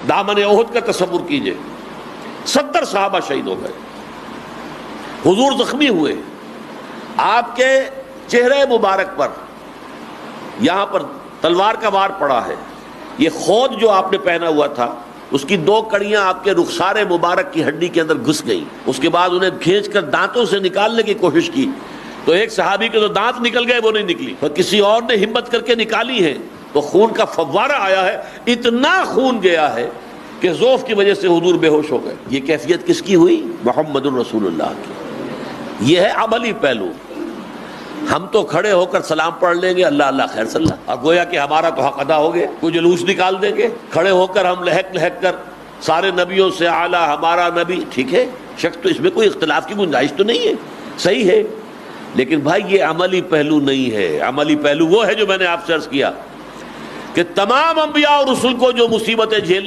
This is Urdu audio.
دامن احد کا تصور کیجئے، 70 صحابہ شہید ہو گئے، حضور زخمی ہوئے، آپ کے چہرے مبارک پر یہاں پر تلوار کا وار پڑا ہے، یہ خود جو آپ نے پہنا ہوا تھا اس کی 2 کڑیاں آپ کے رخسار مبارک کی ہڈی کے اندر گھس گئیں، اس کے بعد انہیں کھینچ کر دانتوں سے نکالنے کی کوشش کی تو ایک صحابی کے جو دانت نکل گئے وہ نہیں نکلی، اور کسی اور نے ہمت کر کے نکالی ہے تو خون کا فوارہ آیا ہے، اتنا خون گیا ہے کہ ذوف کی وجہ سے حضور بے ہوش ہو گئے۔ یہ کیفیت کس کی ہوئی؟ محمد الرسول اللہ کی۔ یہ ہے عملی پہلو۔ ہم تو کھڑے ہو کر سلام پڑھ لیں گے، اللہ اللہ خیر صلی اللہ، اور گویا کہ ہمارا تو حق ادا ہو گیا، کوئی جلوس نکال دیں گے، کھڑے ہو کر ہم لہک لہک کر سارے نبیوں سے اعلیٰ ہمارا نبی، ٹھیک ہے، شک تو اس میں کوئی اختلاف کی گنجائش تو نہیں ہے، صحیح ہے، لیکن بھائی یہ عملی پہلو نہیں ہے۔ عملی پہلو وہ ہے جو میں نے آپ سے عرض کیا کہ تمام انبیاء اور رسول کو جو مصیبتیں جھیل